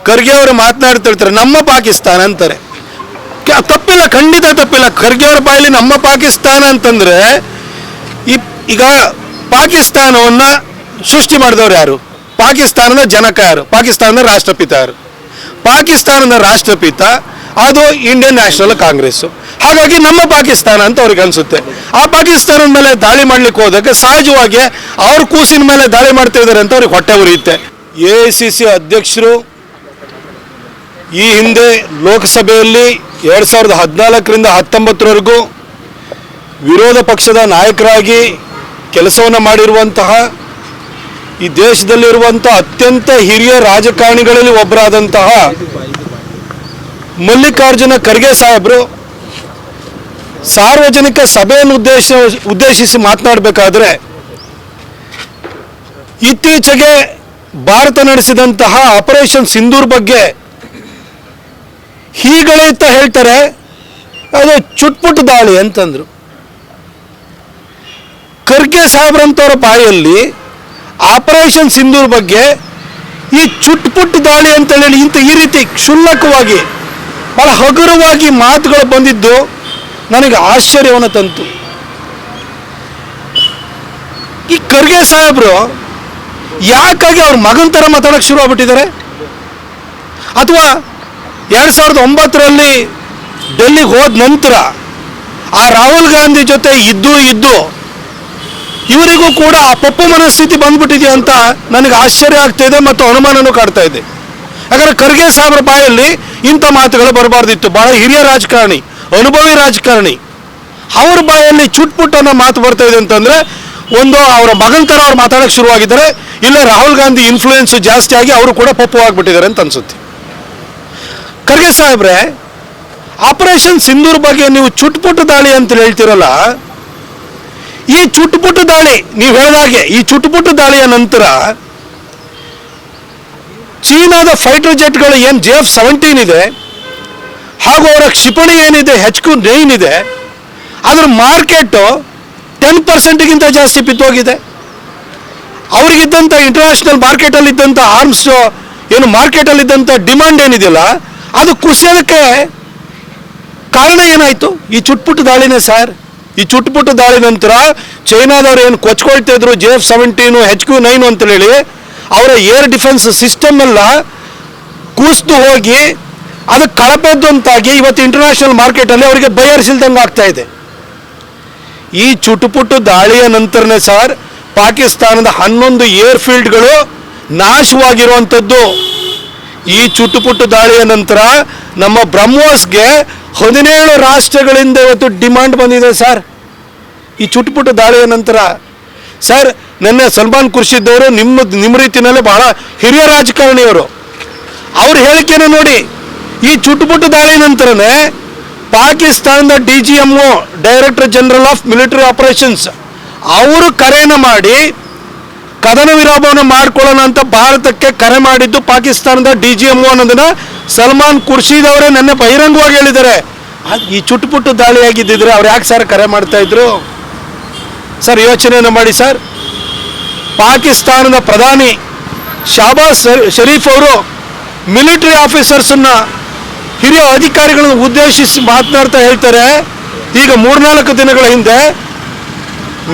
ಖರ್ಗೆ ಅವರು ಮಾತನಾಡ್ತಿರ್ತಾರೆ ನಮ್ಮ ಪಾಕಿಸ್ತಾನ ಅಂತಾರೆ. ತಪ್ಪಿಲ್ಲ, ಖಂಡಿತ ತಪ್ಪಿಲ್ಲ. ಖರ್ಗೆ ಅವರ ಬಾಯಲ್ಲಿ ನಮ್ಮ ಪಾಕಿಸ್ತಾನ ಅಂತಂದ್ರೆ ಈಗ ಪಾಕಿಸ್ತಾನವನ್ನ ಸೃಷ್ಟಿ ಮಾಡಿದವರು ಯಾರು? ಪಾಕಿಸ್ತಾನದ ಜನಕ ಯಾರು? ಪಾಕಿಸ್ತಾನದ ರಾಷ್ಟ್ರಪಿತ ಯಾರು? ಪಾಕಿಸ್ತಾನದ ರಾಷ್ಟ್ರಪಿತ ಅದು ಇಂಡಿಯನ್ ನ್ಯಾಷನಲ್ ಕಾಂಗ್ರೆಸ್. ಹಾಗಾಗಿ ನಮ್ಮ ಪಾಕಿಸ್ತಾನ ಅಂತ ಅವ್ರಿಗೆ ಅನ್ಸುತ್ತೆ. ಆ ಪಾಕಿಸ್ತಾನದ ಮೇಲೆ ದಾಳಿ ಮಾಡ್ಲಿಕ್ಕೆ ಹೋದಾಗ ಸಹಜವಾಗಿ ಅವ್ರ ಕೂಸಿನ ಮೇಲೆ ದಾಳಿ ಮಾಡ್ತಾ ಇದ್ದಾರೆ ಅಂತ ಅವ್ರಿಗೆ ಹೊಟ್ಟೆ ಉರಿಯುತ್ತೆ. AICC ಅಧ್ಯಕ್ಷರು ಈ ಹಿಂದೆ ಲೋಕಸಭೆಯಲ್ಲಿ 2014ರಿಂದ 2019ರವರೆಗೂ ವಿರೋಧ ಪಕ್ಷದ ನಾಯಕರಾಗಿ ಕೆಲಸವನ್ನು ಮಾಡಿರುವಂತಹ ಈ ದೇಶದಲ್ಲಿರುವಂಥ ಅತ್ಯಂತ ಹಿರಿಯ ರಾಜಕಾರಣಿಗಳಲ್ಲಿ ಒಬ್ಬರಾದಂತಹ ಮಲ್ಲಿಕಾರ್ಜುನ ಖರ್ಗೆ ಸಾಹೇಬರು ಸಾರ್ವಜನಿಕ ಸಭೆಯನ್ನು ಉದ್ದೇಶಿಸಿ ಮಾತನಾಡಬೇಕಾದ್ರೆ ಇತ್ತೀಚೆಗೆ ಭಾರತ ನಡೆಸಿದಂತಹ ಆಪರೇಷನ್ ಸಿಂಧೂರ್ ಬಗ್ಗೆ ಹೀಗಳೇ ಅಂತ ಹೇಳ್ತಾರೆ, ಅದು ಚುಟ್ಪುಟ್ ದಾಳಿ ಅಂತಂದ್ರು. ಖರ್ಗೆ ಸಾಹೇಬ್ರಂತವರ ಬಾಯಲ್ಲಿ ಆಪರೇಷನ್ ಸಿಂಧೂರ್ ಬಗ್ಗೆ ಈ ಚುಟ್ಪುಟ್ ದಾಳಿ ಅಂತೇಳಿ ಈ ರೀತಿ ಕ್ಷುಲ್ಲಕವಾಗಿ ಬಹಳ ಹಗುರವಾಗಿ ಮಾತುಗಳು ಬಂದಿದ್ದು ನನಗೆ ಆಶ್ಚರ್ಯವನ್ನು ತಂತು. ಈ ಖರ್ಗೆ ಸಾಹೇಬರು ಯಾಕಾಗಿ ಅವ್ರ ಮಗನ ಥರ ಮಾತಾಡೋಕ್ಕೆ ಶುರು ಆಗ್ಬಿಟ್ಟಿದ್ದಾರೆ? ಅಥವಾ 2009ರಲ್ಲಿ ಡೆಲ್ಲಿಗೆ ಹೋದ ನಂತರ ಆ ರಾಹುಲ್ ಗಾಂಧಿ ಜೊತೆ ಇದ್ದು ಇವರಿಗೂ ಕೂಡ ಆ ಪಪ್ಪು ಮನಸ್ಥಿತಿ ಬಂದ್ಬಿಟ್ಟಿದೆ ಅಂತ ನನಗೆ ಆಶ್ಚರ್ಯ ಆಗ್ತಾ ಇದೆ ಮತ್ತು ಅನುಮಾನನೂ ಕಾಡ್ತಾ ಇದೆ. ಯಾಕಂದರೆ ಖರ್ಗೆ ಸಾಹೇಬ್ರ ಬಾಯಲ್ಲಿ ಇಂಥ ಮಾತುಗಳು ಬರಬಾರ್ದಿತ್ತು. ಬಹಳ ಹಿರಿಯ ರಾಜಕಾರಣಿ, ಅನುಭವಿ ರಾಜಕಾರಣಿ, ಅವ್ರ ಬಾಯಲ್ಲಿ ಚುಟ್ಪುಟ್ ಅನ್ನೋ ಮಾತು ಬರ್ತಾ ಇದೆ ಅಂತಂದರೆ ಒಂದು ಅವರ ಮಗನ ಥರ ಅವ್ರು ಮಾತಾಡೋಕ್ಕೆ ಶುರುವಾಗಿದ್ದಾರೆ, ಇಲ್ಲ ರಾಹುಲ್ ಗಾಂಧಿ ಇನ್ಫ್ಲೂಯೆನ್ಸ್ ಜಾಸ್ತಿ ಆಗಿ ಅವರು ಕೂಡ ಪಪ್ಪು ಆಗಿಬಿಟ್ಟಿದ್ದಾರೆ ಅಂತ ಅನ್ಸುತ್ತೆ. ಖರ್ಗೆ ಸಾಹೇಬ್ರೆ, ಆಪರೇಷನ್ ಸಿಂಧೂರ್ ಬಗ್ಗೆ ನೀವು ಚುಟ್ಪುಟ್ ದಾಳಿ ಅಂತ ಹೇಳ್ತಿರಲ್ಲ, ಈ ಚುಟ್ಪುಟ್ ದಾಳಿ ನೀವು ಹೇಳಿದಾಗೆ ಈ ಚುಟ್ಪುಟ್ ದಾಳಿಯ ನಂತರ ಚೀನಾದ ಫೈಟರ್ ಜೆಟ್ಗಳು ಏನು JF-17 ಇದೆ ಹಾಗೂ ಅವರ ಕ್ಷಿಪಣಿ ಏನಿದೆ HQ-9 ಇದೆ, ಅದರ ಮಾರ್ಕೆಟು 10%ಗಿಂತ ಜಾಸ್ತಿ ಬಿದ್ದೋಗಿದೆ. ಅವ್ರಿಗಿದ್ದಂಥ ಇಂಟರ್ನ್ಯಾಷನಲ್ ಮಾರ್ಕೆಟಲ್ಲಿದ್ದಂಥ ಆರ್ಮ್ಸ್ ಏನು ಮಾರ್ಕೆಟಲ್ಲಿದ್ದಂಥ ಡಿಮಾಂಡ್ ಏನಿದೆಯಲ್ಲ ಅದು ಕುಸಿಯೋದಕ್ಕೆ ಕಾರಣ ಏನಾಯಿತು? ಈ ಚುಟ್ಪುಟ್ ದಾಳಿನೇ ಸರ್. ಈ ಚುಟ್ಪುಟ್ ದಾಳಿ ನಂತರ ಚೈನಾದವ್ರು ಏನು ಕೊಚ್ಕೊಳ್ತಾ ಇದ್ರು JF-17 HQ-9 ಅಂತ ಹೇಳಿ ಅವರ ಏರ್ ಡಿಫೆನ್ಸ್ ಸಿಸ್ಟಮ್ ಎಲ್ಲ ಕೂಸ್ತು ಹೋಗಿ ಅದಕ್ಕೆ ಕಳಪೆದ್ದಂತಾಗಿ ಇವತ್ತು ಇಂಟರ್ನ್ಯಾಷನಲ್ ಮಾರ್ಕೆಟಲ್ಲಿ ಅವರಿಗೆ ಬಯರ್ಸಿಲ್ದಂಗೆ ಆಗ್ತಾ ಇದೆ. ಈ ಚುಟುಪುಟ್ಟು ದಾಳಿಯ ನಂತರನೇ ಸರ್ ಪಾಕಿಸ್ತಾನದ 11 ಏರ್ಫೀಲ್ಡ್ಗಳು ನಾಶವಾಗಿರುವಂಥದ್ದು. ಈ ಚುಟುಪುಟ್ಟು ದಾಳಿಯ ನಂತರ ನಮ್ಮ ಬ್ರಹ್ಮೋಸ್ಗೆ 17 ರಾಷ್ಟ್ರಗಳಿಂದ ಇವತ್ತು ಡಿಮಾಂಡ್ ಬಂದಿದೆ ಸರ್. ಈ ಚುಟುಪುಟ್ಟು ದಾಳಿಯ ನಂತರ ಸರ್, ನಿನ್ನೆ ಸಲ್ಮಾನ್ ಖುರ್ಷಿದ್ ಅವರು ನಿಮ್ಮ ರೀತಿಯಲ್ಲೇ ಬಹಳ ಹಿರಿಯ ರಾಜಕಾರಣಿಯವರು, ಅವ್ರ ಹೇಳಿಕೆನ ನೋಡಿ. ಈ ಚುಟುಪುಟ್ಟು ದಾಳಿ ನಂತರನೇ ಪಾಕಿಸ್ತಾನದ DGMO director general of military operations ಅವರು ಕರೆಯನ್ನು ಮಾಡಿ ಕದನ ವಿರಾಮವನ್ನು ಮಾಡ್ಕೊಳ್ಳೋಣ ಅಂತ ಭಾರತಕ್ಕೆ ಕರೆ ಮಾಡಿದ್ದು ಪಾಕಿಸ್ತಾನದ DGMO ಅನ್ನೋದನ್ನ ಸಲ್ಮಾನ್ ಖುರ್ಷಿದ್ ಅವರೇ ನನ್ನ ಬಹಿರಂಗವಾಗಿ ಹೇಳಿದ್ದಾರೆ. ಈ ಚುಟುಪುಟ್ಟು ದಾಳಿಯಾಗಿದ್ದಿದ್ರೆ ಅವ್ರು ಯಾಕೆ ಸರ್ ಕರೆ ಮಾಡ್ತಾ ಇದ್ರು ಸರ್? ಯೋಚನೆಯನ್ನು ಮಾಡಿ ಸರ್. ಪಾಕಿಸ್ತಾನದ ಪ್ರಧಾನಿ ಶಹಬಾಜ್ ಶರೀಫ್ ಅವರು ಮಿಲಿಟರಿ ಆಫೀಸರ್ಸನ್ನ, ಹಿರಿಯ ಅಧಿಕಾರಿಗಳನ್ನು ಉದ್ದೇಶಿಸಿ ಮಾತನಾಡ್ತಾ ಹೇಳ್ತಾರೆ, ಈಗ 3-4 ದಿನಗಳ ಹಿಂದೆ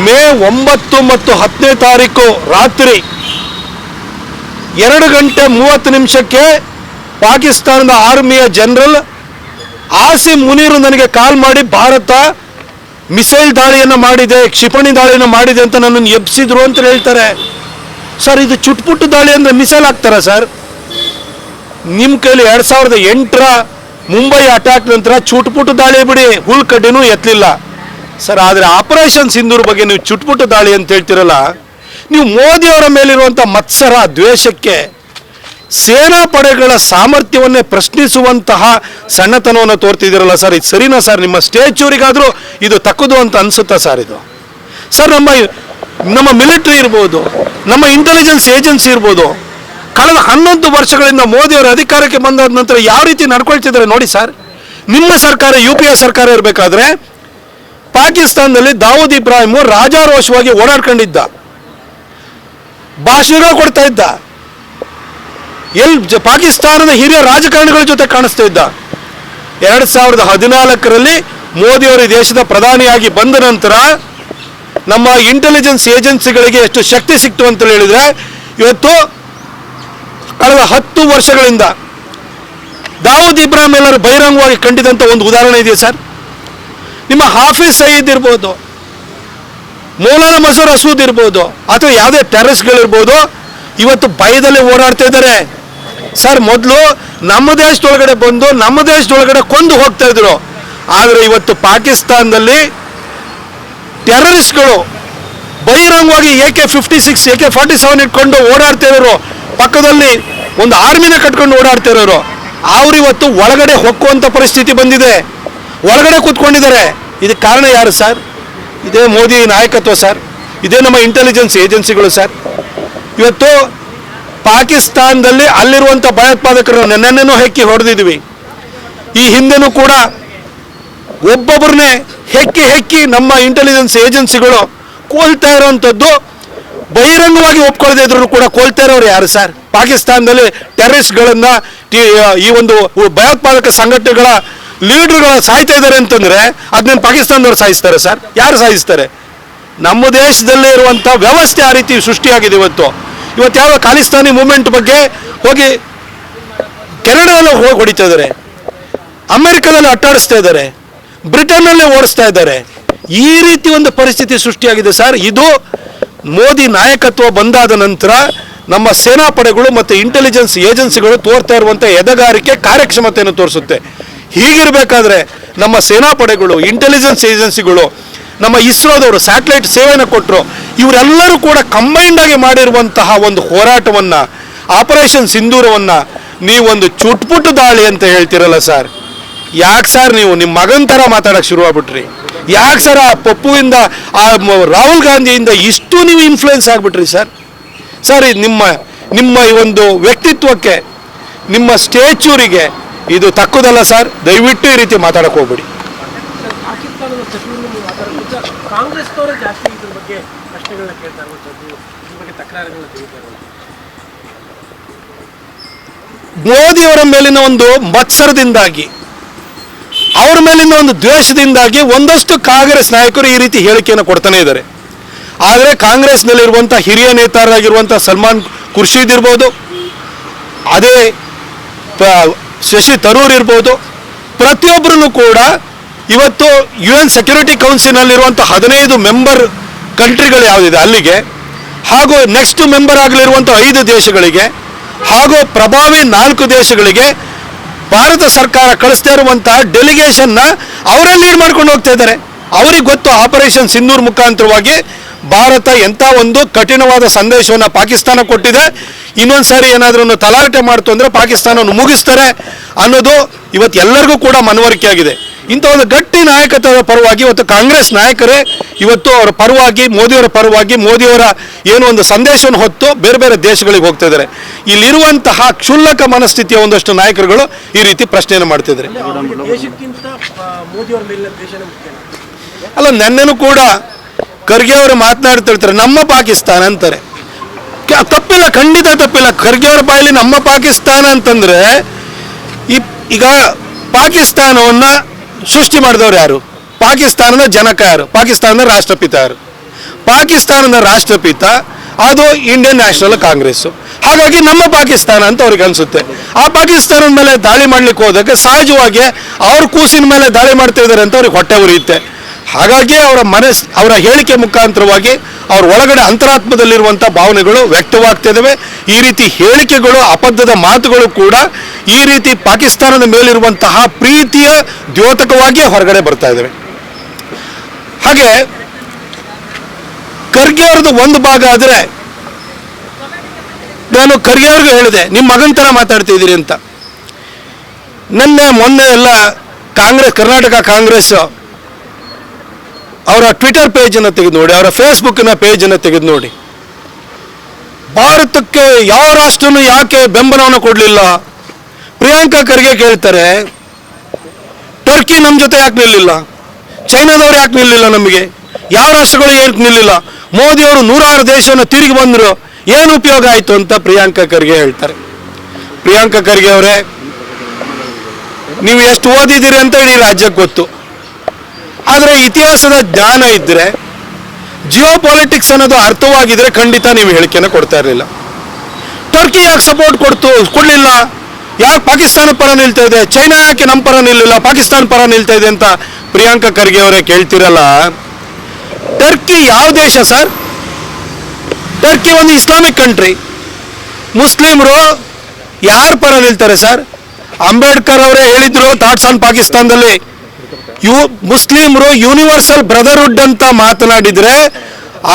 ಮೇ 9 ಮತ್ತು 10ನೇ ತಾರೀಕು ರಾತ್ರಿ 2:30 ಪಾಕಿಸ್ತಾನದ ಆರ್ಮಿಯ ಜನರಲ್ ಆಸಿಮ್ ಮುನೀರ್ ನನಗೆ ಕಾಲ್ ಮಾಡಿ ಭಾರತ ಮಿಸೈಲ್ ದಾಳಿಯನ್ನು ಮಾಡಿದೆ, ಕ್ಷಿಪಣಿ ದಾಳಿಯನ್ನು ಮಾಡಿದೆ ಅಂತ ನನ್ನನ್ನು ಎಬ್ಸಿದ್ರು ಅಂತ ಹೇಳ್ತಾರೆ. ಸರ್, ಇದು ಚುಟ್ಪುಟ್ಟು ದಾಳಿ ಅಂದರೆ ಮಿಸೈಲ್ ಹಾಕ್ತಾರಾ ಸರ್? ನಿಮ್ಮ ಕೈಲಿ 2008ರ ಮುಂಬೈ ಅಟ್ಯಾಕ್ ನಂತರ ಚುಟ್ಪುಟ್ಟು ದಾಳಿ ಬಿಡಿ, ಹುಲ್ಕಡ್ಡಿನೂ ಎತ್ತಲಿಲ್ಲ ಸರ್. ಆದರೆ ಆಪರೇಷನ್ ಸಿಂಧೂರ್ ಬಗ್ಗೆ ನೀವು ಚುಟ್ಪುಟ್ಟು ದಾಳಿ ಅಂತ ಹೇಳ್ತಿರಲ್ಲ, ನೀವು ಮೋದಿಯವರ ಮೇಲಿರುವಂಥ ಮತ್ಸರ ದ್ವೇಷಕ್ಕೆ ಸೇನಾ ಪಡೆಗಳ ಸಾಮರ್ಥ್ಯವನ್ನೇ ಪ್ರಶ್ನಿಸುವಂತಹ ಸಣ್ಣತನವನ್ನು ತೋರ್ತಿದ್ದೀರಲ್ಲ ಸರ್, ಇದು ಸರಿನಾ ಸರ್? ನಿಮ್ಮ ಸ್ಟೇಚೂರಿಗಾದರೂ ಇದು ತಕ್ಕದು ಅಂತ ಅನಿಸುತ್ತಾ ಸರ್? ಇದು ಸರ್, ನಮ್ಮ ಮಿಲಿಟರಿ ಇರ್ಬೋದು, ನಮ್ಮ ಇಂಟೆಲಿಜೆನ್ಸ್ ಏಜೆನ್ಸಿ ಇರ್ಬೋದು, ಕಳೆದ 11 ವರ್ಷಗಳಿಂದ ಮೋದಿಯವರ ಅಧಿಕಾರಕ್ಕೆ ಬಂದಾದ ನಂತರ ಯಾವ ರೀತಿ ನಡ್ಕೊಳ್ತಿದ್ದಾರೆ ನೋಡಿ ಸರ್. ನಿಮ್ಮ ಸರ್ಕಾರ UPA ಸರ್ಕಾರ ಇರಬೇಕಾದ್ರೆ ಪಾಕಿಸ್ತಾನದಲ್ಲಿ ದಾವೂದ್ ಇಬ್ರಾಹಿಂ ರಾಜಾರೋಷವಾಗಿ ಓಡಾಡ್ಕೊಂಡಿದ್ದ, ಭಾಷಣಗಳು ಕೊಡ್ತಾ ಇದ್ದ. ಪಾಕಿಸ್ತಾನದ ಹಿರಿಯ ರಾಜಕಾರಣಿಗಳ ಜೊತೆ ಕಾಣಿಸ್ತಾ ಇದ್ದ. 2014ರಲ್ಲಿ ಮೋದಿಯವರು ಈ ದೇಶದ ಪ್ರಧಾನಿಯಾಗಿ ಬಂದ ನಂತರ ನಮ್ಮ ಇಂಟೆಲಿಜೆನ್ಸ್ ಏಜೆನ್ಸಿಗಳಿಗೆ ಎಷ್ಟು ಶಕ್ತಿ ಸಿಕ್ತು ಅಂತ ಹೇಳಿದ್ರೆ, ಇವತ್ತು ಕಳೆದ 10 ವರ್ಷಗಳಿಂದ ದಾವೂದ್ ಇಬ್ರಾಹಿಂ ಎಲ್ಲರೂ ಬಹಿರಂಗವಾಗಿ ಕಂಡಿದಂಥ ಒಂದು ಉದಾಹರಣೆ ಇದೆಯಾ ಸರ್? ನಿಮ್ಮ ಹಾಫೀಜ್ ಸಯೀದ್ ಇರ್ಬೋದು, ಮೌಲಾನಾ ಮಸೂರ್ ಅಸೂದ್ ಇರ್ಬೋದು, ಅಥವಾ ಯಾವುದೇ ಟೆರರಿಸ್ಟ್ಗಳಿರ್ಬೋದು, ಇವತ್ತು ಭಯದಲ್ಲಿ ಓಡಾಡ್ತಾ ಇದ್ದಾರೆ ಸರ್. ಮೊದಲು ನಮ್ಮ ದೇಶದೊಳಗಡೆ ಬಂದು ನಮ್ಮ ದೇಶದೊಳಗಡೆ ಕೊಂದು ಹೋಗ್ತಾ ಇದ್ರು. ಆದರೆ ಇವತ್ತು ಪಾಕಿಸ್ತಾನದಲ್ಲಿ ಟೆರರಿಸ್ಟ್ಗಳು ಬಹಿರಂಗವಾಗಿ AK-56 AK-47 ಇಟ್ಕೊಂಡು ಓಡಾಡ್ತಾ ಇರೋರು, ಪಕ್ಕದಲ್ಲಿ ಒಂದು ಆರ್ಮಿನ ಕಟ್ಕೊಂಡು ಓಡಾಡ್ತಾ ಇರೋರು, ಅವ್ರು ಇವತ್ತು ಒಳಗಡೆ ಹೊಕ್ಕುವಂಥ ಪರಿಸ್ಥಿತಿ ಬಂದಿದೆ, ಒಳಗಡೆ ಕೂತ್ಕೊಂಡಿದ್ದಾರೆ. ಇದಕ್ಕೆ ಕಾರಣ ಯಾರು ಸರ್? ಇದೇ ಮೋದಿ ನಾಯಕತ್ವ ಸರ್, ಇದೇ ನಮ್ಮ ಇಂಟೆಲಿಜೆನ್ಸ್ ಏಜೆನ್ಸಿಗಳು ಸರ್. ಇವತ್ತು ಪಾಕಿಸ್ತಾನದಲ್ಲಿ ಅಲ್ಲಿರುವಂಥ ಭಯೋತ್ಪಾದಕರನ್ನು ನೆನ್ನೆನೂ ಹೊಡೆದಿದ್ವಿ. ಈ ಹಿಂದೆನೂ ಕೂಡ ಒಬ್ಬೊಬ್ಬರನ್ನೇ ಹೆಕ್ಕಿ ನಮ್ಮ ಇಂಟೆಲಿಜೆನ್ಸ್ ಏಜೆನ್ಸಿಗಳು ಕೊಲ್ತಾ ಇರೋವಂಥದ್ದು ಬಹಿರಂಗವಾಗಿ ಒಪ್ಕೊಳ್ಳದೆ ಇದ್ರು ಕೂಡ ಕೊಲ್ತಾ ಇರೋರು ಯಾರು ಸರ್? ಪಾಕಿಸ್ತಾನದಲ್ಲಿ ಟೆರರಿಸ್ಟ್ಗಳನ್ನು, ಈ ಒಂದು ಭಯೋತ್ಪಾದಕ ಸಂಘಟನೆಗಳ ಲೀಡರ್ಗಳ ಸಾಯ್ತಾ ಇದ್ದಾರೆ ಅಂತಂದರೆ ಅದನ್ನ ಪಾಕಿಸ್ತಾನದವ್ರು ಸಾಯಿಸ್ತಾರೆ ಸರ್? ಯಾರು ಸಾಯಿಸ್ತಾರೆ? ನಮ್ಮ ದೇಶದಲ್ಲೇ ಇರುವಂಥ ವ್ಯವಸ್ಥೆ ಆ ರೀತಿ ಸೃಷ್ಟಿಯಾಗಿದೆ. ಇವತ್ತು ಯಾವ ಖಾಲಿಸ್ತಾನಿ ಮೂವ್ಮೆಂಟ್ ಬಗ್ಗೆ ಹೋಗಿ ಕೆನಡಾದಲ್ಲಿ ಹೋಗಿ ಹೊಡಿತಾ ಇದ್ದಾರೆ, ಅಮೆರಿಕದಲ್ಲಿ ಅಟ್ಟಾಡಿಸ್ತಾ ಇದ್ದಾರೆ, ಬ್ರಿಟನ್ನಲ್ಲೇ ಓಡಿಸ್ತಾ ಇದ್ದಾರೆ. ಈ ರೀತಿ ಒಂದು ಪರಿಸ್ಥಿತಿ ಸೃಷ್ಟಿಯಾಗಿದೆ ಸರ್. ಇದು ಮೋದಿ ನಾಯಕತ್ವ ಬಂದಾದ ನಂತರ ನಮ್ಮ ಸೇನಾ ಪಡೆಗಳು ಮತ್ತು ಇಂಟೆಲಿಜೆನ್ಸ್ ಏಜೆನ್ಸಿಗಳು ತೋರ್ತಾ ಇರುವಂಥ ಎದೆಗಾರಿಕೆ, ಕಾರ್ಯಕ್ಷಮತೆಯನ್ನು ತೋರಿಸುತ್ತೆ. ಹೀಗಿರಬೇಕಾದ್ರೆ ನಮ್ಮ ಸೇನಾ ಪಡೆಗಳು, ಇಂಟೆಲಿಜೆನ್ಸ್ ಏಜೆನ್ಸಿಗಳು, ನಮ್ಮ ಇಸ್ರೋದವರು ಸ್ಯಾಟಲೈಟ್ ಸೇವೆಯನ್ನು ಕೊಟ್ಟರು, ಇವರೆಲ್ಲರೂ ಕೂಡ ಕಂಬೈಂಡ್ ಆಗಿ ಮಾಡಿರುವಂತಹ ಒಂದು ಹೋರಾಟವನ್ನು, ಆಪರೇಷನ್ ಸಿಂಧೂರವನ್ನು ನೀವೊಂದು ಚುಟ್ಪುಟ್ಟು ದಾಳಿ ಅಂತ ಹೇಳ್ತಿರಲ್ಲ ಸರ್. ಯಾಕೆ ಸರ್ ನೀವು ನಿಮ್ಮ ಮಗನ ಥರ ಮಾತಾಡೋಕ್ಕೆ ಶುರುವಾಗ್ಬಿಟ್ರಿ? ಯಾಕೆ ಸರ್ ಆ ಪಪ್ಪುವಿಂದ, ಆ ರಾಹುಲ್ ಗಾಂಧಿಯಿಂದ ಇಷ್ಟು ನೀವು ಇನ್ಫ್ಲೂಯೆನ್ಸ್ ಆಗಿಬಿಟ್ರಿ ಸರ್? ಸರ್ ನಿಮ್ಮ ಈ ಒಂದು ವ್ಯಕ್ತಿತ್ವಕ್ಕೆ, ನಿಮ್ಮ ಸ್ಟೇಚೂರಿಗೆ ಇದು ತಕ್ಕುದಲ್ಲ ಸರ್. ದಯವಿಟ್ಟು ಈ ರೀತಿ ಮಾತಾಡಕ್ಕೆ ಹೋಗ್ಬೇಡಿ. ಕಾಂಗ್ರೆಸ್ನವರೇ ಜಾಸ್ತಿ ಇದ್ರ ಬಗ್ಗೆ ಪ್ರಶ್ನೆಗಳನ್ನ ಕೇಳ್ತಾ ಇರುವಂಥದ್ದು, ಇದ್ರ ಬಗ್ಗೆ ತಕರಾರುಗಳನ್ನ ತೆಗಿತಾ ಇರುವಂಥದ್ದು. ಮೋದಿಯವರ ಮೇಲಿನ ಒಂದು ಮತ್ಸರದಿಂದಾಗಿ, ಅವ್ರ ಮೇಲಿನ ಒಂದು ದ್ವೇಷದಿಂದಾಗಿ ಒಂದಷ್ಟು ಕಾಂಗ್ರೆಸ್ ನಾಯಕರು ಈ ರೀತಿ ಹೇಳಿಕೆಯನ್ನು ಕೊಡ್ತಾನೆ ಇದ್ದಾರೆ. ಆದರೆ ಕಾಂಗ್ರೆಸ್ನಲ್ಲಿರುವಂಥ ಹಿರಿಯ ನೇತಾರರಾಗಿರುವಂಥ ಸಲ್ಮಾನ್ ಖುರ್ಷೀದ್ ಇರ್ಬೋದು, ಅದೇ ಶಶಿ ತರೂರ್ ಇರ್ಬೋದು, ಪ್ರತಿಯೊಬ್ಬರೂ ಕೂಡ ಇವತ್ತು UN ಸೆಕ್ಯೂರಿಟಿ ಕೌನ್ಸಿಲ್ನಲ್ಲಿರುವಂಥ 15 ಮೆಂಬರ್ ಕಂಟ್ರಿಗಳು ಯಾವುದಿದೆ ಅಲ್ಲಿಗೆ, ಹಾಗೂ ನೆಕ್ಸ್ಟ್ ಮೆಂಬರ್ ಆಗಲಿರುವಂಥ 5 ದೇಶಗಳಿಗೆ, ಹಾಗೂ ಪ್ರಭಾವಿ 4 ದೇಶಗಳಿಗೆ ಭಾರತ ಸರ್ಕಾರ ಕಳಿಸ್ತಾ ಇರುವಂಥ ಡೆಲಿಗೇಷನ್ನ ಅವರೇ ಲೀಡ್ ಮಾಡ್ಕೊಂಡು ಹೋಗ್ತಾ ಇದ್ದಾರೆ. ಅವ್ರಿಗೆ ಗೊತ್ತು ಆಪರೇಷನ್ ಸಿಂಧೂರ್ ಮುಖಾಂತರವಾಗಿ ಭಾರತ ಎಂಥ ಒಂದು ಕಠಿಣವಾದ ಸಂದೇಶವನ್ನು ಪಾಕಿಸ್ತಾನ ಕೊಟ್ಟಿದೆ. ಇನ್ನೊಂದು ಸಾರಿ ಏನಾದರೂ ತಲಾಟೆ ಮಾಡ್ತು ಅಂದರೆ ಪಾಕಿಸ್ತಾನವನ್ನು ಮುಗಿಸ್ತಾರೆ ಅನ್ನೋದು ಇವತ್ತು ಎಲ್ಲರಿಗೂ ಕೂಡ ಮನವರಿಕೆ ಆಗಿದೆ. ಇಂಥ ಒಂದು ಗಟ್ಟಿ ನಾಯಕತ್ವದ ಪರವಾಗಿ ಇವತ್ತು ಕಾಂಗ್ರೆಸ್ ನಾಯಕರೇ ಇವತ್ತು ಅವರ ಪರವಾಗಿ, ಮೋದಿಯವರ ಪರವಾಗಿ, ಮೋದಿಯವರ ಏನೋ ಒಂದು ಸಂದೇಶವನ್ನು ಹೊತ್ತು ಬೇರೆ ಬೇರೆ ದೇಶಗಳಿಗೆ ಹೋಗ್ತಾ ಇದ್ದಾರೆ. ಇಲ್ಲಿರುವಂತಹ ಕ್ಷುಲ್ಲಕ ಮನಸ್ಥಿತಿಯ ಒಂದಷ್ಟು ನಾಯಕರುಗಳು ಈ ರೀತಿ ಪ್ರಶ್ನೆಯನ್ನು ಮಾಡ್ತಿದ್ದಾರೆ. ದೇಶಕ್ಕಿಂತ ಮೋದಿಯವರ ಮೇಲಿನ ದ್ವೇಷನೇ ಮುಖ್ಯ ಅಲ್ಲ, ನೆನ್ನೆನೂ ಕೂಡ ಖರ್ಗೆ ಅವರು ಮಾತನಾಡ್ತಿರ್ತಾರೆ, ನಮ್ಮ ಪಾಕಿಸ್ತಾನ ಅಂತಾರೆ. ತಪ್ಪಿಲ್ಲ, ಖಂಡಿತ ತಪ್ಪಿಲ್ಲ. ಖರ್ಗೆ ಅವರ ಬಾಯಲ್ಲಿ ನಮ್ಮ ಪಾಕಿಸ್ತಾನ ಅಂತಂದ್ರೆ ಈಗ ಪಾಕಿಸ್ತಾನವನ್ನು ಸೃಷ್ಟಿ ಮಾಡಿದವರು ಯಾರು? ಪಾಕಿಸ್ತಾನದ ಜನಕ ಯಾರು? ಪಾಕಿಸ್ತಾನದ ರಾಷ್ಟ್ರಪಿತ ಯಾರು? ಪಾಕಿಸ್ತಾನದ ರಾಷ್ಟ್ರಪಿತ ಅದು ಇಂಡಿಯನ್ ನ್ಯಾಷನಲ್ ಕಾಂಗ್ರೆಸ್ಸು. ಹಾಗಾಗಿ ನಮ್ಮ ಪಾಕಿಸ್ತಾನ ಅಂತ ಅವ್ರಿಗೆ ಅನಿಸುತ್ತೆ. ಆ ಪಾಕಿಸ್ತಾನದ ಮೇಲೆ ದಾಳಿ ಮಾಡ್ಲಿಕ್ಕೆ ಹೋದಾಗ ಸಹಜವಾಗಿ ಅವ್ರ ಕೂಸಿನ ಮೇಲೆ ದಾಳಿ ಮಾಡ್ತಾ ಇದ್ದಾರೆ ಅಂತ ಅವ್ರಿಗೆ ಹೊಟ್ಟೆ ಉರಿಯುತ್ತೆ. ಹಾಗಾಗಿ ಅವರ ಹೇಳಿಕೆ ಮುಖಾಂತರವಾಗಿ ಅವ್ರ ಒಳಗಡೆ ಅಂತರಾತ್ಮದಲ್ಲಿರುವಂಥ ಭಾವನೆಗಳು ವ್ಯಕ್ತವಾಗ್ತಿದ್ದಾವೆ. ಈ ರೀತಿ ಹೇಳಿಕೆಗಳು, ಅಬದ್ಧದ ಮಾತುಗಳು ಕೂಡ ಈ ರೀತಿ ಪಾಕಿಸ್ತಾನದ ಮೇಲಿರುವಂತಹ ಪ್ರೀತಿಯ ದ್ಯೋತಕವಾಗಿ ಹೊರಗಡೆ ಬರ್ತಾ ಇದ್ದಾವೆ. ಹಾಗೆ ಖರ್ಗೆ ಅವ್ರದ್ದು ಒಂದು ಭಾಗ ಆದರೆ, ನಾನು ಖರ್ಗೆ ಅವ್ರಿಗೂ ಹೇಳಿದೆ, ನಿಮ್ಮ ಮಗನ ಥರ ಮಾತಾಡ್ತಿದ್ದೀರಿ ಅಂತ. ಮೊನ್ನೆ ಎಲ್ಲ ಕರ್ನಾಟಕ ಕಾಂಗ್ರೆಸ್ ಅವರ ಟ್ವಿಟರ್ ಪೇಜನ್ನು ತೆಗೆದು ನೋಡಿ, ಅವರ ಫೇಸ್ಬುಕ್ನ ಪೇಜನ್ನು ತೆಗೆದು ನೋಡಿ. ಭಾರತಕ್ಕೆ ಯಾವ ರಾಷ್ಟ್ರನೂ ಯಾಕೆ ಬೆಂಬಲವನ್ನು ಕೊಡಲಿಲ್ಲ? ಪ್ರಿಯಾಂಕಾ ಖರ್ಗೆ ಕೇಳ್ತಾರೆ, ಟರ್ಕಿ ನಮ್ಮ ಜೊತೆ ಯಾಕೆ ನಿಲ್ಲಿಲ್ಲ? ಚೈನಾದವ್ರು ಯಾಕೆ ನಿಲ್ಲಿಲ್ಲ? ನಮಗೆ ಯಾವ ರಾಷ್ಟ್ರಗಳು ಯಾಕೆ ನಿಲ್ಲಿಲ್ಲ? ಮೋದಿಯವರು 106 ದೇಶವನ್ನು ತಿರುಗಿ ಬಂದರು, ಏನು ಉಪಯೋಗ ಆಯಿತು ಅಂತ ಪ್ರಿಯಾಂಕಾ ಖರ್ಗೆ ಹೇಳ್ತಾರೆ. ಪ್ರಿಯಾಂಕಾ ಖರ್ಗೆ ಅವರೇ, ನೀವು ಎಷ್ಟು ಓದಿದ್ದೀರಿ ಅಂತ ಇಡೀ ರಾಜ್ಯಕ್ಕೆ ಗೊತ್ತು. ಆದರೆ ಇತಿಹಾಸದ ಜ್ಞಾನ ಇದ್ದರೆ, ಜಿಯೋ ಪಾಲಿಟಿಕ್ಸ್ ಅನ್ನೋದು ಅರ್ಥವಾಗಿದ್ರೆ ಖಂಡಿತ ನೀವು ಹೇಳಿಕೆನ ಕೊಡ್ತಾ ಇರಲಿಲ್ಲ. ಟರ್ಕಿ ಯಾಕೆ ಸಪೋರ್ಟ್ ಕೊಡಲಿಲ್ಲ? ಯಾಕೆ ಪಾಕಿಸ್ತಾನ ಪರ ನಿಲ್ತಾ ಇದೆ? ಚೈನಾ ಯಾಕೆ ನಮ್ಮ ಪರ ನಿಲ್ಲಿಲ್ಲ, ಪಾಕಿಸ್ತಾನ ಪರ ನಿಲ್ತಾ ಇದೆ ಅಂತ ಪ್ರಿಯಾಂಕಾ ಖರ್ಗೆ ಅವರೇ ಕೇಳ್ತಿರಲ್ಲ. ಟರ್ಕಿ ಯಾವ ದೇಶ ಸರ್? ಟರ್ಕಿ ಒಂದು ಇಸ್ಲಾಮಿಕ್ ಕಂಟ್ರಿ. ಮುಸ್ಲಿಮರು ಯಾರ ಪರ ನಿಲ್ತಾರೆ ಸರ್? ಅಂಬೇಡ್ಕರ್ ಅವರೇ ಹೇಳಿದ್ರು ಥಾಟ್ಸ್ ಆನ್ ಪಾಕಿಸ್ತಾನದಲ್ಲಿ, ಮುಸ್ಲಿಮರು ಯೂನಿವರ್ಸಲ್ ಬ್ರದರ್ಹುಡ್ ಅಂತ ಮಾತನಾಡಿದ್ರೆ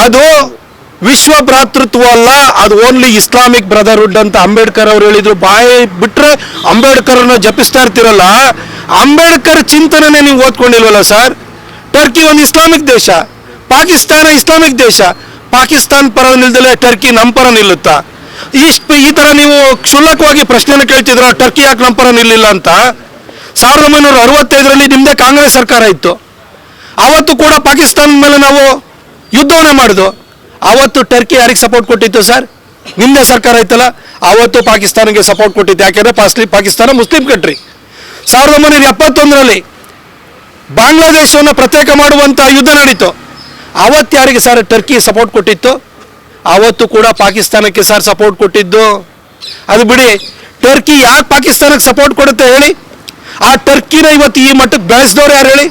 ಅದು ವಿಶ್ವ ಭ್ರಾತೃತ್ವ ಅಲ್ಲ, ಅದು ಓನ್ಲಿ ಇಸ್ಲಾಮಿಕ್ ಬ್ರದರ್ಹುಡ್ ಅಂತ ಅಂಬೇಡ್ಕರ್ ಅವರು ಹೇಳಿದ್ರು. ಬಾಯಿ ಬಿಟ್ರೆ ಅಂಬೇಡ್ಕರ್ನ ಜಪಿಸ್ತಾ ಇರ್ತಿರಲ್ಲ, ಅಂಬೇಡ್ಕರ್ ಚಿಂತನೆ ನೀವು ಓದ್ಕೊಂಡಿಲ್ವಲ್ಲ ಸರ್? ಟರ್ಕಿ ಒಂದು ಇಸ್ಲಾಮಿಕ್ ದೇಶ, ಪಾಕಿಸ್ತಾನ ಇಸ್ಲಾಮಿಕ್ ದೇಶ. ಪಾಕಿಸ್ತಾನ ಪರ ನಿಲ್ದಲೆ ಟರ್ಕಿ ನಮ್ಮ ಪರ ನಿಲ್ಲುತ್ತಾ? ಈ ಥರ ನೀವು ಕ್ಷುಲ್ಲಕವಾಗಿ ಪ್ರಶ್ನೆಯನ್ನು ಕೇಳ್ತಿದ್ರ, ಟರ್ಕಿ ಯಾಕೆ ನಮ್ಮ ಪರ ನಿಲ್ಲಿಲ್ಲ ಅಂತ. 1965ರಲ್ಲಿ ನಿಮ್ಮದೇ ಕಾಂಗ್ರೆಸ್ ಸರ್ಕಾರ ಇತ್ತು. ಆವತ್ತು ಕೂಡ ಪಾಕಿಸ್ತಾನದ ಮೇಲೆ ನಾವು ಯುದ್ಧವನ್ನೇ ಮಾಡಿದ್ವು. ಆವತ್ತು ಟರ್ಕಿ ಯಾರಿಗೆ ಸಪೋರ್ಟ್ ಕೊಟ್ಟಿತ್ತು ಸರ್? ನಿಮ್ಮದೇ ಸರ್ಕಾರ ಇತ್ತಲ್ಲ, ಆವತ್ತು ಪಾಕಿಸ್ತಾನಕ್ಕೆ ಸಪೋರ್ಟ್ ಕೊಟ್ಟಿತ್ತು. ಯಾಕೆಂದರೆ ಪಾಕಿಸ್ತಾನ ಮುಸ್ಲಿಂ ಕಂಟ್ರಿ. 1971ರಲ್ಲಿ ಬಾಂಗ್ಲಾದೇಶವನ್ನು ಪ್ರತ್ಯೇಕ ಮಾಡುವಂಥ ಯುದ್ಧ ನಡೀತು. ಆವತ್ತು ಯಾರಿಗೆ ಸರ್ ಟರ್ಕಿ ಸಪೋರ್ಟ್ ಕೊಟ್ಟಿತ್ತು? ಆವತ್ತು ಕೂಡ ಪಾಕಿಸ್ತಾನಕ್ಕೆ ಸರ್ ಸಪೋರ್ಟ್ ಕೊಟ್ಟಿದ್ದು. ಅದು ಬಿಡಿ, ಟರ್ಕಿ ಯಾಕೆ ಪಾಕಿಸ್ತಾನಕ್ಕೆ ಸಪೋರ್ಟ್ ಕೊಡುತ್ತೆ ಹೇಳಿ? ಆ ಟರ್ಕಿನ ಇವತ್ತು ಈ ಮಟ್ಟಕ್ಕೆ ಬೆಳೆಸಿದವ್ರು ಯಾರು ಹೇಳಿ?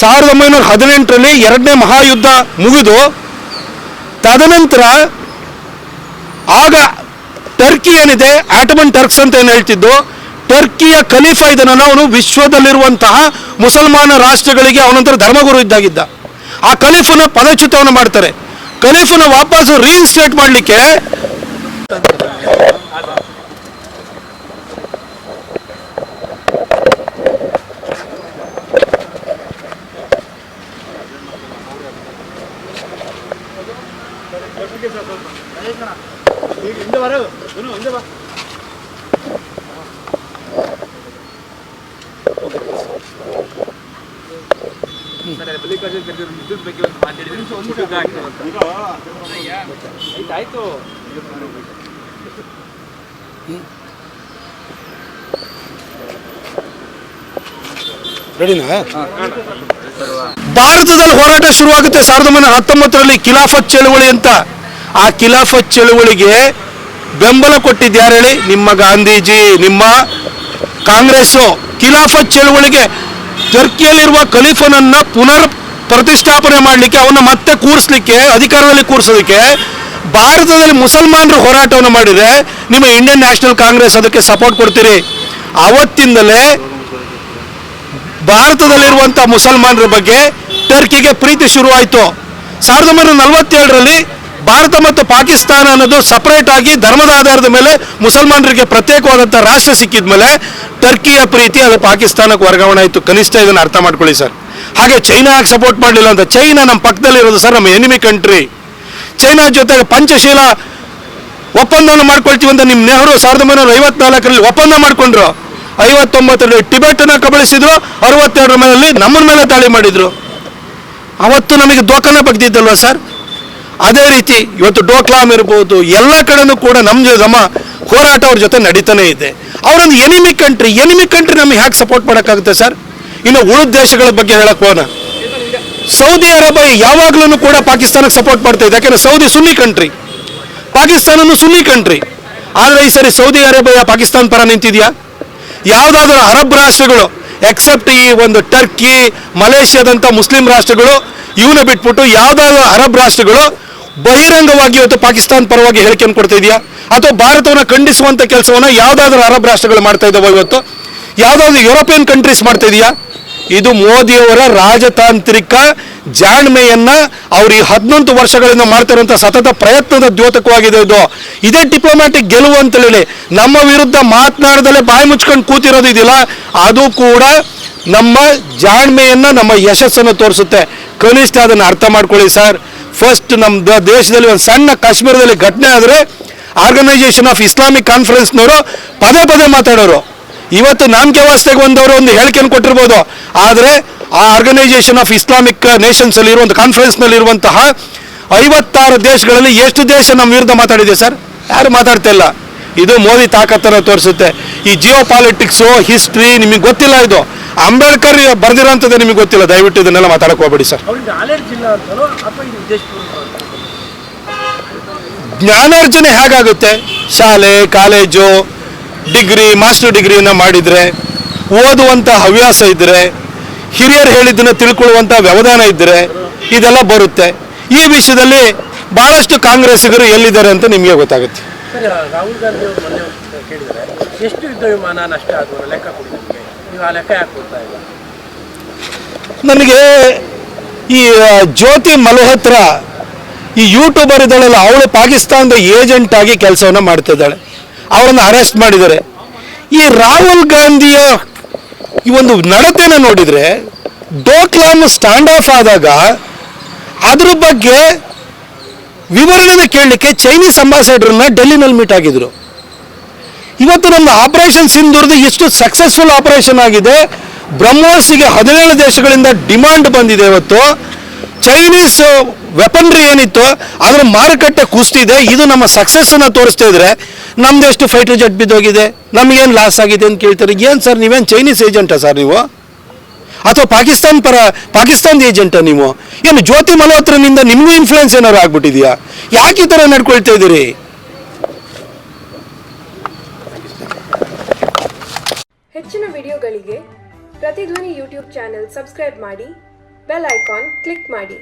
1918ರಲ್ಲಿ ಎರಡನೇ ಮಹಾಯುದ್ಧ ಮುಗಿದು ತದನಂತರ ಆಗ ಟರ್ಕಿ ಏನಿದೆ, ಆಟಮನ್ ಟರ್ಕ್ಸ್ ಅಂತ ಏನು ಹೇಳ್ತಿದ್ದು, ಟರ್ಕಿಯ ಖಲೀಫಾ ಇದನ್ನು ಅವನು ವಿಶ್ವದಲ್ಲಿರುವಂತಹ ಮುಸಲ್ಮಾನ ರಾಷ್ಟ್ರಗಳಿಗೆ ಅವನಂತರ ಧರ್ಮಗುರು ಇದ್ದಾಗಿದ್ದ. ಆ ಖಲೀಫನ ಪದಚ್ಯುತವನ್ನು ಮಾಡ್ತಾರೆ. ಖಲೀಫನ ವಾಪಸ್ ರೀಇನ್ಸ್ಟೇಟ್ ಮಾಡಲಿಕ್ಕೆ ಆಯ್ತು. ರೆಡಿನಾ? ಭಾರತದಲ್ಲಿ ಹೋರಾಟ ಶುರುವಾಗುತ್ತೆ 1919ರಲ್ಲಿ ಖಿಲಾಫತ್ ಚಳುವಳಿ ಅಂತ. ಆ ಖಿಲಾಫತ್ ಚಳುವಳಿಗೆ ಬೆಂಬಲ ಕೊಟ್ಟಿದ್ದು ಯಾರು ಹೇಳಿ? ನಿಮ್ಮ ಗಾಂಧೀಜಿ, ನಿಮ್ಮ ಕಾಂಗ್ರೆಸ್ಸು. ಖಿಲಾಫತ್ ಚಳುವಳಿಗೆ ಟರ್ಕಿಯಲ್ಲಿರುವ ಖಲೀಫನನ್ನ ಪುನರ್ ಪ್ರತಿಷ್ಠಾಪನೆ ಮಾಡಲಿಕ್ಕೆ, ಅವನ್ನ ಮತ್ತೆ ಕೂರಿಸ್ಲಿಕ್ಕೆ, ಅಧಿಕಾರದಲ್ಲಿ ಕೂರಿಸೋದಕ್ಕೆ ಭಾರತದಲ್ಲಿ ಮುಸಲ್ಮಾನರು ಹೋರಾಟವನ್ನು ಮಾಡಿದರೆ ನಿಮ್ಮ ಇಂಡಿಯನ್ ನ್ಯಾಷನಲ್ ಕಾಂಗ್ರೆಸ್ ಅದಕ್ಕೆ ಸಪೋರ್ಟ್ ಕೊಡ್ತೀರಿ. ಆವತ್ತಿಂದಲೇ ಭಾರತದಲ್ಲಿರುವಂಥ ಮುಸಲ್ಮಾನರ ಬಗ್ಗೆ ಟರ್ಕಿಗೆ ಪ್ರೀತಿ ಶುರುವಾಯಿತು. 1947ರಲ್ಲಿ ಭಾರತ ಮತ್ತು ಪಾಕಿಸ್ತಾನ ಅನ್ನೋದು ಸಪರೇಟ್ ಆಗಿ ಧರ್ಮದ ಆಧಾರದ ಮೇಲೆ ಮುಸಲ್ಮಾನರಿಗೆ ಪ್ರತ್ಯೇಕವಾದಂಥ ರಾಷ್ಟ್ರ ಸಿಕ್ಕಿದ ಮೇಲೆ ಟರ್ಕಿಯ ಪ್ರೀತಿ ಅದು ಪಾಕಿಸ್ತಾನಕ್ಕೆ ವರ್ಗಾವಣೆ ಆಯಿತು. ಕನಿಷ್ಠ ಇದನ್ನು ಅರ್ಥ ಮಾಡ್ಕೊಳ್ಳಿ ಸರ್. ಹಾಗೆ ಚೈನಾ ಯಾಕೆ ಸಪೋರ್ಟ್ ಮಾಡಲಿಲ್ಲ ಅಂತ? ಚೈನಾ ನಮ್ಮ ಪಕ್ಕದಲ್ಲಿರೋದು ಸರ್, ನಮ್ಮ ಎನಿಮಿ ಕಂಟ್ರಿ. ಚೈನಾ ಜೊತೆಗೆ ಪಂಚಶೀಲ ಒಪ್ಪಂದವನ್ನು ಮಾಡ್ಕೊಳ್ತೀವಿ ಅಂತ ನಿಮ್ಮ ನೆಹರು 1954ರಲ್ಲಿ ಒಪ್ಪಂದ ಮಾಡಿಕೊಂಡ್ರು. 59ರಲ್ಲಿ ಟಿಬೆಟನ್ನು ಕಬಳಿಸಿದ್ರು, 62ರ ಮೇಲೆ ನಮ್ಮ ಮೇಲೆ ದಾಳಿ ಮಾಡಿದ್ರು. ಅವತ್ತು ನಮಗೆ ದೋಖನ ಬಗ್ದಿದ್ದಲ್ವ ಸರ್? ಅದೇ ರೀತಿ ಇವತ್ತು ಡೋಕ್ಲಾಮ್ ಇರ್ಬೋದು, ಎಲ್ಲ ಕಡೆನೂ ಕೂಡ ನಮ್ಮ ಹೋರಾಟ ಅವ್ರ ಜೊತೆ ನಡೀತಾನೆ ಇದೆ. ಅವರೊಂದು ಎನಿಮಿ ಕಂಟ್ರಿ ನಮಗೆ ಹ್ಯಾಕೆ ಸಪೋರ್ಟ್ ಮಾಡೋಕ್ಕಾಗುತ್ತೆ ಸರ್? ಇನ್ನು ಉಳಿದ ದೇಶಗಳ ಬಗ್ಗೆ ಹೇಳಕ್ ಹೋಗೋಣ. ಸೌದಿ ಅರೇಬಿಯಾ ಯಾವಾಗಲೂ ಕೂಡ ಪಾಕಿಸ್ತಾನಕ್ಕೆ ಸಪೋರ್ಟ್ ಮಾಡ್ತಾ ಇದೆ. ಯಾಕೆಂದರೆ ಸೌದಿ ಸುನ್ನಿ ಕಂಟ್ರಿ, ಪಾಕಿಸ್ತಾನನು ಸುನ್ನಿ ಕಂಟ್ರಿ. ಆದರೆ ಈ ಸರಿ ಸೌದಿ ಅರೇಬಿಯಾ ಪಾಕಿಸ್ತಾನ ಪರ ನಿಂತಿದೆಯಾ? ಯಾವುದಾದ್ರೂ ಅರಬ್ ರಾಷ್ಟ್ರಗಳು ಎಕ್ಸೆಪ್ಟ್ ಈ ಒಂದು ಟರ್ಕಿ, ಮಲೇಷ್ಯಾದಂಥ ಮುಸ್ಲಿಂ ರಾಷ್ಟ್ರಗಳು ಇವನ್ನ ಬಿಟ್ಬಿಟ್ಟು ಯಾವುದಾದ್ರೂ ಅರಬ್ ರಾಷ್ಟ್ರಗಳು ಬಹಿರಂಗವಾಗಿ ಇವತ್ತು ಪಾಕಿಸ್ತಾನ ಪರವಾಗಿ ಹೇಳಿಕೆಯನ್ನು ಕೊಡ್ತಾ ಇದೆಯಾ? ಅಥವಾ ಭಾರತವನ್ನು ಖಂಡಿಸುವಂಥ ಕೆಲಸವನ್ನು ಯಾವುದಾದ್ರೂ ಅರಬ್ ರಾಷ್ಟ್ರಗಳು ಮಾಡ್ತಾ ಇದ್ದಾವೆ? ಇವತ್ತು ಯಾವುದಾದ್ರೂ ಯುರೋಪಿಯನ್ ಕಂಟ್ರೀಸ್ ಮಾಡ್ತಾ ಇದೆಯಾ? ಇದು ಮೋದಿಯವರ ರಾಜತಾಂತ್ರಿಕ ಜಾಣ್ಮೆಯನ್ನ ಅವರು ಈ 11 ವರ್ಷಗಳಿಂದ ಮಾಡ್ತಿರುವಂಥ ಸತತ ಪ್ರಯತ್ನದ ದ್ಯೋತಕವಾಗಿದೆ ಇದು. ಇದೇ ಡಿಪ್ಲೊಮ್ಯಾಟಿಕ್ ಗೆಲುವು ಅಂತೇಳಿ ನಮ್ಮ ವಿರುದ್ಧ ಮಾತನಾಡದಲ್ಲೇ ಬಾಯಿ ಮುಚ್ಕೊಂಡು ಕೂತಿರೋದು ಇದೆಯಲ್ಲ, ಅದು ಕೂಡ ನಮ್ಮ ಜಾಣ್ಮೆಯನ್ನ, ನಮ್ಮ ಯಶಸ್ಸನ್ನು ತೋರಿಸುತ್ತೆ. ಕನಿಷ್ಠ ಅದನ್ನು ಅರ್ಥ ಮಾಡ್ಕೊಳ್ಳಿ ಸರ್. ಫಸ್ಟ್ ನಮ್ಮ ದೇಶದಲ್ಲಿ ಒಂದು ಸಣ್ಣ ಕಾಶ್ಮೀರದಲ್ಲಿ ಘಟನೆ ಆದರೆ ಆರ್ಗನೈಸೇಷನ್ ಆಫ್ ಇಸ್ಲಾಮಿಕ್ ಕಾನ್ಫರೆನ್ಸ್ನವರು ಪದೇ ಪದೇ ಮಾತಾಡೋರು. ಇವತ್ತು ನಾಮಕೆ ವಾಸ್ತೆಗೆ ಬಂದವರು ಒಂದು ಹೇಳಿಕೆಯನ್ನು ಕೊಟ್ಟಿರ್ಬೋದು, ಆದರೆ ಆ ಆರ್ಗನೈಸೇಷನ್ ಆಫ್ ಇಸ್ಲಾಮಿಕ್ ನೇಷನ್ಸ್ ಅಲ್ಲಿ ಇರುವಂಥ ಕಾನ್ಫರೆನ್ಸ್ನಲ್ಲಿ ಇರುವಂತಹ 56 ದೇಶಗಳಲ್ಲಿ ಎಷ್ಟು ದೇಶ ನಮ್ಮ ವಿರುದ್ಧ ಮಾತಾಡಿದೆ ಸರ್? ಯಾರು ಮಾತಾಡ್ತಾ ಇಲ್ಲ. ಇದು ಮೋದಿ ತಾಕತ್ತನ್ನು ತೋರಿಸುತ್ತೆ. ಈ ಜಿಯೋ ಪಾಲಿಟಿಕ್ಸು ಹಿಸ್ಟ್ರಿ ನಿಮಗೆ ಗೊತ್ತಿಲ್ಲ. ಇದು ಅಂಬೇಡ್ಕರ್ ಬರೆದಿರೋಂಥದ್ದು ನಿಮಗೆ ಗೊತ್ತಿಲ್ಲ. ದಯವಿಟ್ಟು ಇದನ್ನೆಲ್ಲ ಮಾತಾಡಕ್ಕೆ ಹೋಗ್ಬೇಡಿ ಸರ್. ಅವ್ರಿಗೆ ನಾಲೆಡ್ಜ್ ಇಲ್ಲ ಅಂತಲೋ ಅಥವಾ ಇದು ಉದ್ದೇಶಪೂರ್ವಕ ಅಂತ? ಜ್ಞಾನಾರ್ಜನೆ ಹೇಗಾಗುತ್ತೆ? ಶಾಲೆ, ಕಾಲೇಜು, ಡಿಗ್ರಿ, ಮಾಸ್ಟರ್ ಡಿಗ್ರಿಯನ್ನು ಮಾಡಿದರೆ, ಓದುವಂಥ ಹವ್ಯಾಸ ಇದ್ದರೆ, ಹಿರಿಯರು ಹೇಳಿದ್ದನ್ನು ತಿಳ್ಕೊಳ್ಳುವಂಥ ವ್ಯವಧಾನ ಇದ್ದರೆ ಇದೆಲ್ಲ ಬರುತ್ತೆ. ಈ ವಿಷಯದಲ್ಲಿ ಭಾಳಷ್ಟು ಕಾಂಗ್ರೆಸ್ಸಿಗರು ಎಲ್ಲಿದ್ದಾರೆ ಅಂತ ನಿಮಗೆ ಗೊತ್ತಾಗುತ್ತೆ. ಸರ್, ರಾಹುಲ್ ಗಾಂಧಿ ಅವರು ಮೊನ್ನೆ ಕೇಳಿದರೆ ಎಷ್ಟು ಯುದ್ಧ ವಿಮಾನ ನಷ್ಟ ಆಗುವ ಲೆಕ್ಕ ಕೊಡಿ ನಮಗೆ. ನೀವು ಆ ಲೆಕ್ಕ ಯಾಕೆ ಕೊಡ್ತಾ ಇಲ್ಲ? ನನಗೆ ಈ ಜ್ಯೋತಿ ಮಲ್ಹೋತ್ರ ಈ ಯೂಟ್ಯೂಬರ್ ಇದ್ದಾಳಲ್ಲ, ಅವಳು ಪಾಕಿಸ್ತಾನದ ಏಜೆಂಟ್ ಆಗಿ ಕೆಲಸವನ್ನು ಮಾಡ್ತಿದ್ದಾಳೆ. ಅವರನ್ನು ಅರೆಸ್ಟ್ ಮಾಡಿದ್ದಾರೆ. ಈ ರಾಹುಲ್ ಗಾಂಧಿಯ ಈ ಒಂದು ನಡತೆನ ನೋಡಿದರೆ, ಡೋಕ್ಲಾಮ್ ಸ್ಟ್ಯಾಂಡ್ ಆಫ್ ಆದಾಗ ಅದ್ರ ಬಗ್ಗೆ ವಿವರಣೆ ಕೇಳಲಿಕ್ಕೆ ಚೈನೀಸ್ ಅಂಬಾಸಡರ್ನ ಡೆಲ್ಲಿನಲ್ಲಿ ಮೀಟ್ ಆಗಿದ್ರು. ಇವತ್ತು ನಮ್ಮ ಆಪರೇಷನ್ ಸಿಂಧೂರದ ಎಷ್ಟು ಸಕ್ಸಸ್ಫುಲ್ ಆಪರೇಷನ್ ಆಗಿದೆ. ಬ್ರಹ್ಮೋಸ್ಗೆ 17 ದೇಶಗಳಿಂದ ಡಿಮಾಂಡ್ ಬಂದಿದೆ. ಇವತ್ತು ಚೈನೀಸ್ ವೆಪನ್ರಿ ಏನಿತ್ತು ಅದರ ಮಾರುಕಟ್ಟೆ ಕುಸ್ತಿದೆ. ಇದು ನಮ್ಮ ಸಕ್ಸಸ್ಸನ್ನು ತೋರಿಸ್ತಾ ಇದ್ರೆ ನಮ್ದು ಎಷ್ಟು ಫೈಟರ್ ಜೆಟ್ ಬಿದ್ದೋಗಿದೆ, ನಮಗೇನು ಲಾಸ್ ಆಗಿದೆ ಅಂತ ಕೇಳ್ತಾರೆ. ಏನು ಸರ್, ನೀವೇನು ಚೈನೀಸ್ ಏಜೆಂಟಾ ಸರ್ ನೀವು, ಅಥವಾ ಪಾಕಿಸ್ತಾನದ ಏಜೆಂಟಾ ನೀವು? ಏನು ಜ್ಯೋತಿ ಮಲ್ಹೋತ್ರನಿಂದ ನಿಮಗೂ ಇನ್ಫ್ಲೂಯೆನ್ಸ್ ಏನಾದ್ರು ಆಗ್ಬಿಟ್ಟಿದೆಯಾ? ಯಾಕೆ ಈ ಥರ ನಡ್ಕೊಳ್ತಾ ಇದ್ದೀರಿ? ಹೆಚ್ಚಿನ ವಿಡಿಯೋಗಳಿಗೆ ಪ್ರತಿಧ್ವನಿ ಯೂಟ್ಯೂಬ್ ಚಾನೆಲ್ ಸಬ್ಸ್ಕ್ರೈಬ್ ಮಾಡಿ, ಬೆಲ್ ಐಕಾನ್ ಕ್ಲಿಕ್ ಮಾಡಿ.